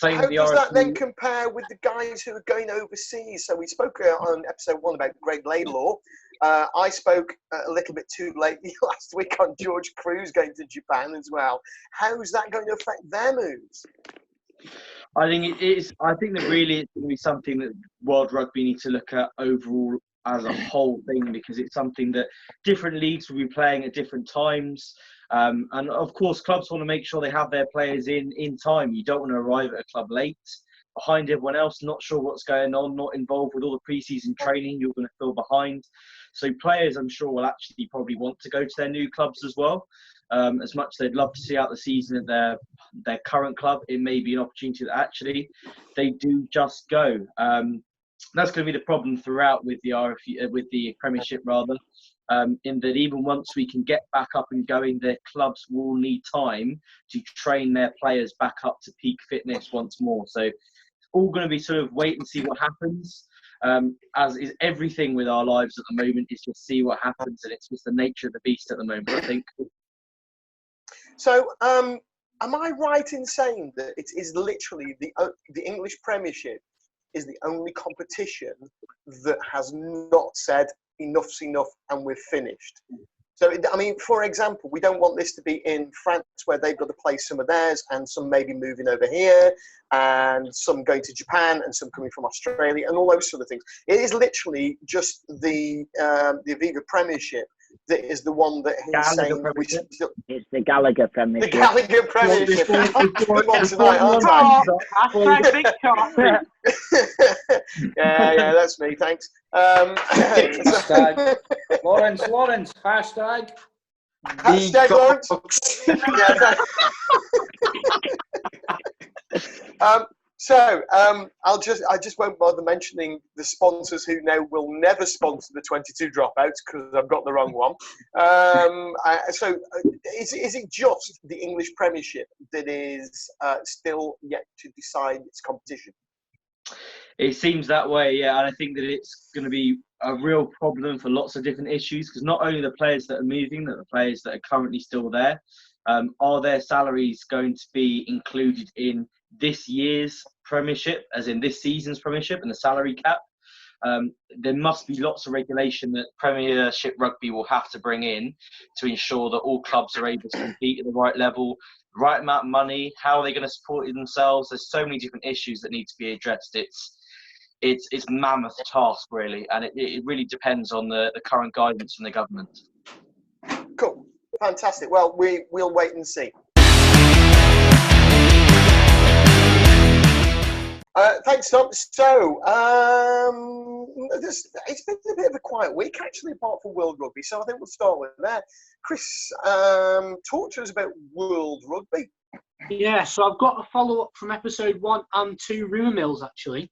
How does that then compare with the guys who are going overseas? So we spoke on episode 1 about Greg Laidlaw. I spoke a little bit too late last week on George Cruz going to Japan as well. How's that going to affect their moves? I think it is. I think that really it's going to be something that World Rugby need to look at overall as a whole thing, because it's something that different leagues will be playing at different times. And of course, clubs want to make sure they have their players in time. You don't want to arrive at a club late, behind everyone else, not sure what's going on, not involved with all the pre-season training. You're going to feel behind. So players, I'm sure, will actually probably want to go to their new clubs as well. As much as they'd love to see out the season at their current club, it may be an opportunity that actually they do just go. That's going to be the problem throughout with the Premiership rather. In that even once we can get back up and going, their clubs will need time to train their players back up to peak fitness once more. So it's all going to be sort of wait and see what happens. As is everything with our lives at the moment, is just see what happens, and it's just the nature of the beast at the moment, I think. So, am I right in saying that it is literally the English Premiership is the only competition that has not said enough's enough and we're finished? So, I mean, for example, we don't want this to be in France where they've got to play some of theirs and some maybe moving over here and some going to Japan and some coming from Australia and all those sort of things. It is literally just the Aviva Premiership that is the one that he's saying we still... It's the Gallagher Premiership. The Gallagher Premiership. Good one tonight, aren't I? Hashtag big Tom. Yeah, that's me, thanks. Hashtag. Lawrence, hashtag. Hashtag Lawrence. I just won't bother mentioning the sponsors who now will never sponsor the 22 Dropouts because I've got the wrong one. Is it just the English Premiership that is still yet to decide its competition? It seems that way, yeah, and I think that it's going to be a real problem for lots of different issues, because not only the players that are moving, but the players that are currently still there, are their salaries going to be included in this year's Premiership, as in this season's Premiership, and the salary cap? There must be lots of regulation that Premiership Rugby will have to bring in to ensure that all clubs are able to compete at the right level, the right amount of money, how are they going to support themselves. There's so many different issues that need to be addressed. It's a mammoth task, really, and it really depends on the current guidance from the government. Cool. Fantastic. Well, we'll wait and see. Thanks, Tom. So, it's been a bit of a quiet week, actually, apart from World Rugby. So I think we'll start with that. Chris, talk to us about World Rugby. Yeah, so I've got a follow-up from episode 1 and 2 rumour mills, actually.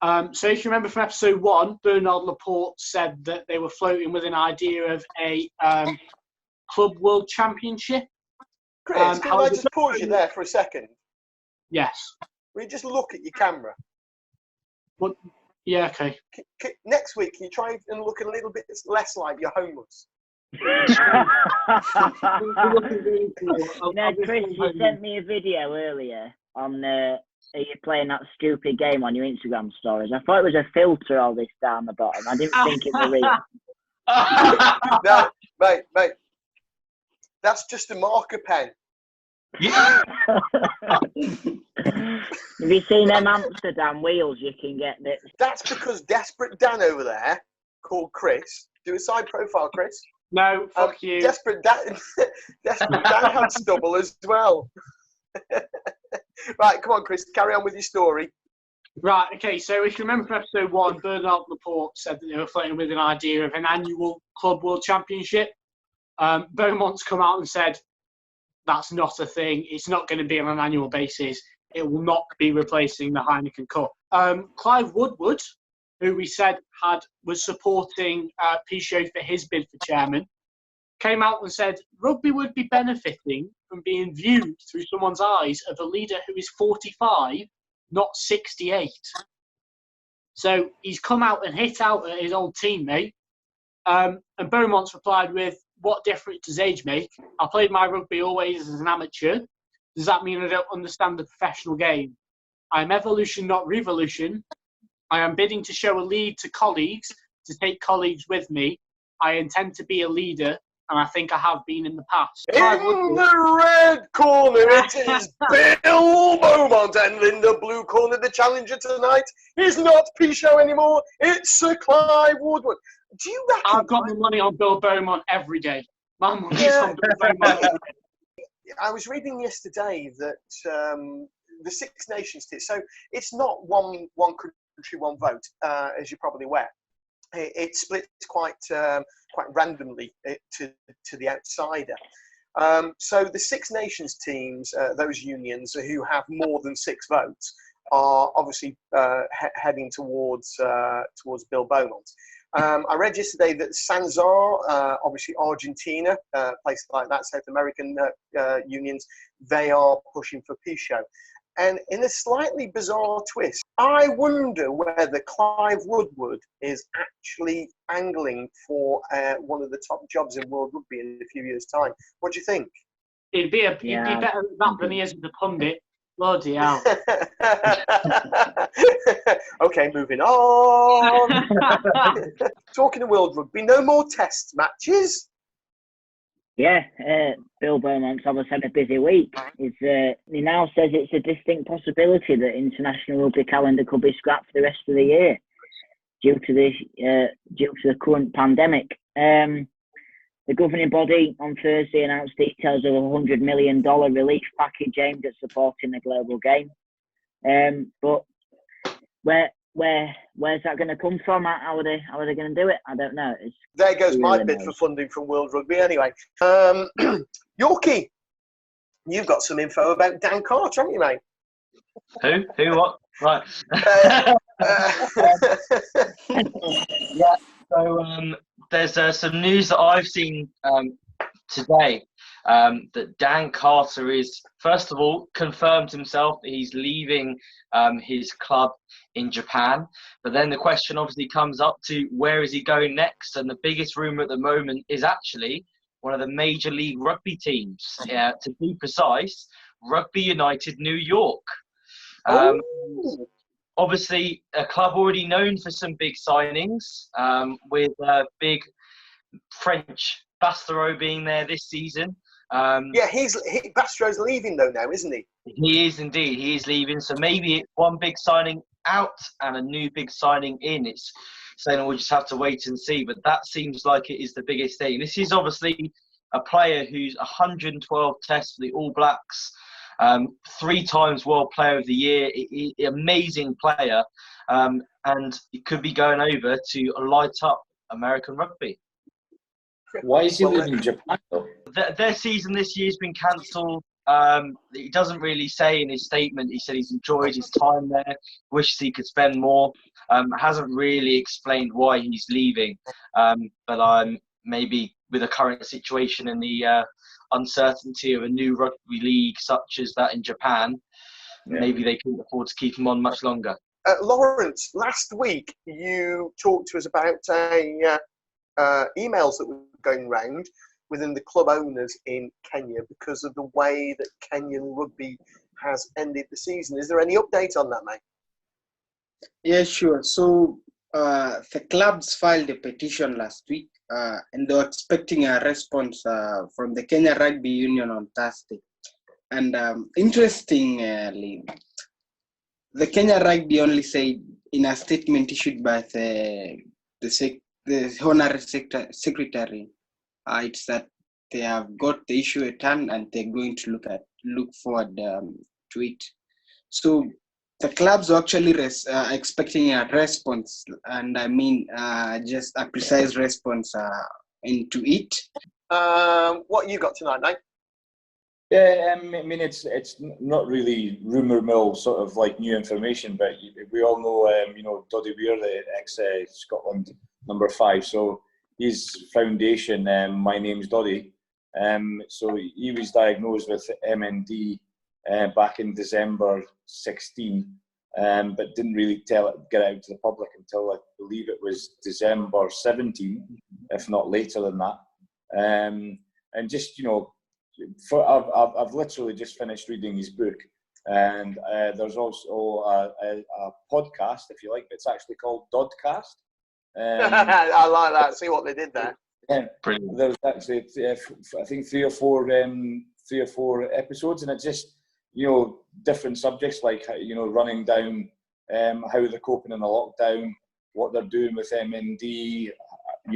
So if you remember from episode 1, Bernard Laporte said that they were floating with an idea of a Club World Championship. Chris, can I just pause you there for a second? Yes. Will you just look at your camera? What? Yeah, okay. Next week, can you try and look a little bit less like you're homeless? Chris, you sent me a video earlier on you playing that stupid game on your Instagram stories. I thought it was a filter all this down the bottom. I didn't think it was real. No, mate. That's just a marker pen. Yeah. Have you seen them Amsterdam wheels you can get? That's because Desperate Dan over there, called Chris, do a side profile, Chris. No, fuck you. Desperate Dan had stubble as well. Right, come on, Chris, carry on with your story. Right, okay, so if you remember from episode 1, Bernard Laporte said that they were floating with an idea of an annual Club World Championship. Beaumont's come out and said that's not a thing. It's not going to be on an annual basis. It will not be replacing the Heineken Cup. Clive Woodward, who we said was supporting Pichot for his bid for chairman, came out and said rugby would be benefiting from being viewed through someone's eyes of a leader who is 45, not 68. So he's come out and hit out at his old teammate. And Beaumont's replied with, what difference does age make? I played my rugby always as an amateur. Does that mean I don't understand the professional game? I am evolution, not revolution. I am bidding to show a lead to colleagues, to take colleagues with me. I intend to be a leader, and I think I have been in the past. In the red corner, it is Bill Beaumont, and in the blue corner, the challenger tonight is not Pichot anymore. It's Sir Clive Woodward. Do you reckon? I've got my money on Bill Beaumont every day. My money's on Bill Beaumont every day. I was reading yesterday that the Six Nations team, so it's not one country, one vote, as you're probably aware. It splits quite randomly to the outsider. So the Six Nations teams, those unions who have more than 6 votes, are obviously heading towards Bill Beaumont. I read yesterday that Sanzar, obviously Argentina, places like that, South American unions, they are pushing for Pichot. And in a slightly bizarre twist, I wonder whether Clive Woodward is actually angling for one of the top jobs in world rugby in a few years' time. What do you think? He'd be better at that than he is as a pundit. Bloody hell. Okay, moving on. Talking of world rugby, no more test matches. Yeah, Bill Beaumont's obviously had a busy week. He now says it's a distinct possibility that international rugby calendar could be scrapped for the rest of the year due to the current pandemic. The governing body on Thursday announced details of a $100 million relief package aimed at supporting the global game. But where's that going to come from? How are they going to do it? I don't know. There goes my bid for funding from World Rugby anyway. Yorkie, you've got some info about Dan Carter, haven't you, mate? Who? What? Right. Yeah. So there's some news that I've seen today that Dan Carter is, first of all, confirmed himself that he's leaving his club in Japan. But then the question obviously comes up to where is he going next? And the biggest rumour at the moment is actually one of the Major League Rugby teams. To be precise, Rugby United New York. Obviously, a club already known for some big signings, with big French Bastereau being there this season. Yeah, Bastereau's leaving though now, isn't he? He is indeed. He is leaving. So maybe it's one big signing out and a new big signing in. It's saying we'll just have to wait and see. But that seems like it is the biggest thing. This is obviously a player who's 112 tests for the All Blacks. 3 times World Player of the Year, amazing player, and he could be going over to light up American rugby. Why is he leaving Japan though? Their season this year has been cancelled. He doesn't really say in his statement. He said he's enjoyed his time there, wishes he could spend more. Hasn't really explained why he's leaving. But maybe with the current situation and the uncertainty of a new rugby league such as that in Japan, maybe they couldn't afford to keep him on much longer. Lawrence, last week you talked to us about emails that were going round within the club owners in Kenya because of the way that Kenyan rugby has ended the season. Is there any update on that, mate? Yeah, sure. So the clubs filed a petition last week and they were expecting a response from the Kenya Rugby Union on Thursday. And interestingly, the Kenya Rugby only said in a statement issued by the honorary secretary, it's that they have got the issue at hand and they're going to look forward to it. So the clubs are actually expecting a response, and I mean just a precise response into it. What you got tonight, mate? Yeah, I mean it's not really rumour mill sort of like new information, but we all know Doddy Weir, the ex Scotland number 5. So his foundation, My Name's Doddy. So he was diagnosed with MND back in December 16, but didn't really get out to the public until I believe it was December 17, if not later than that. And just I've literally just finished reading his book, and there's also a podcast, if you like, but it's actually called Dodcast. I like that. See what they did there. Yeah, there's actually I think 3 or 4 episodes, and it's just different subjects like running down how they're coping in the lockdown, what they're doing with MND,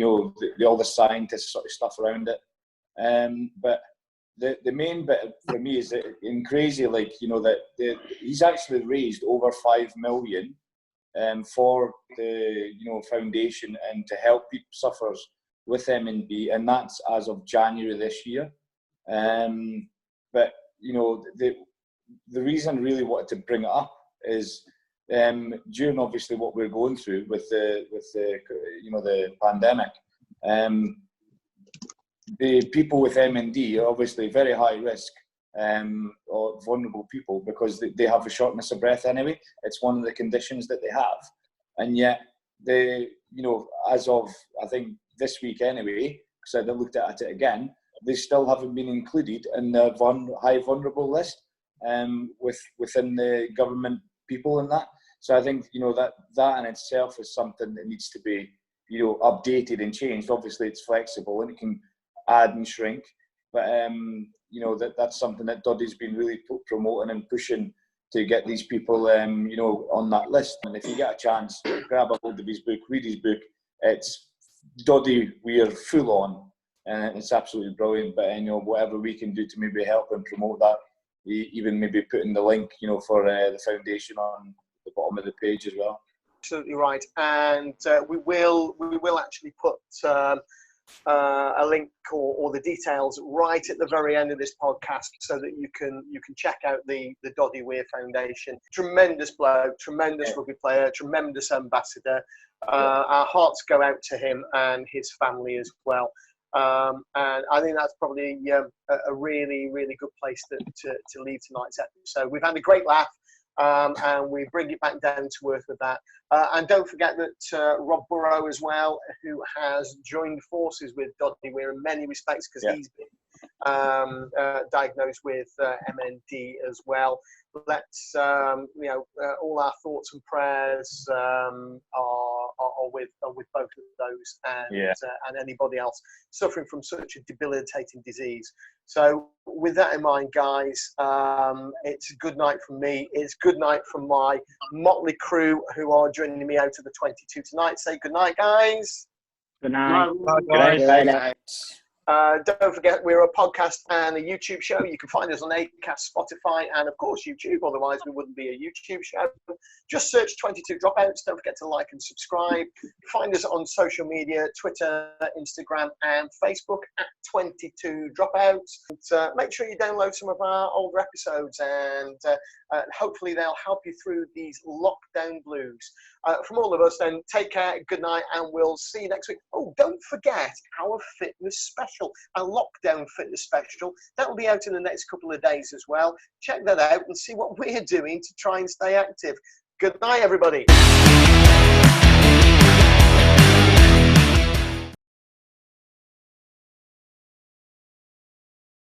all the scientist sort of stuff around it. But the main bit for me is that in crazy, that he's actually raised over 5 million for the foundation and to help people sufferers with MND, and that's as of January this year. But the reason I really wanted to bring it up is during obviously what we're going through with the pandemic. The people with MND are obviously very high risk or vulnerable people because they have a shortness of breath anyway. It's one of the conditions that they have, and yet they, as of I think this week anyway, because I looked at it again, they still haven't been included in the high vulnerable list within the government people and that. So I think that in itself is something that needs to be updated and changed. Obviously, it's flexible and it can add and shrink, but that's something that Doddy's been really promoting and pushing to get these people on that list. And if you get a chance, grab a hold of his book, read his book. It's Doddy Weir full on, and it's absolutely brilliant. But whatever we can do to maybe help and promote that, even maybe putting the link for the foundation on the bottom of the page as well. Absolutely right, and we will actually put a link or the details right at the very end of this podcast so that you can check out the Doddy Weir Foundation. Tremendous bloke, tremendous rugby player, tremendous ambassador. Our hearts go out to him and his family as well. And I think that's probably a really, really good place to leave tonight's episode. We've had a great laugh. And we bring it back down to earth with that. And don't forget that Rob Burrow as well, who has joined forces with Doddy Weir in many respects because he's been diagnosed with MND as well. Let's, all our thoughts and prayers are with both of those and anybody else suffering from such a debilitating disease. So with that in mind, guys, it's a good night from me. It's good night from my motley crew who are joining me out of the 22 tonight. Say good night, guys. Good night. Good night. Good night. Don't forget, we're a podcast and a YouTube show. You can find us on Acast, Spotify, and of course YouTube. Otherwise, we wouldn't be a YouTube show. Just search 22 Dropouts. Don't forget to like and subscribe. Find us on social media, Twitter, Instagram, and Facebook at 22 Dropouts. And, make sure you download some of our older episodes, and hopefully they'll help you through these lockdown blues. From all of us, then, take care, good night, and we'll see you next week. Oh, don't forget our fitness special, our lockdown fitness special. That will be out in the next couple of days as well. Check that out and see what we're doing to try and stay active. Good night, everybody.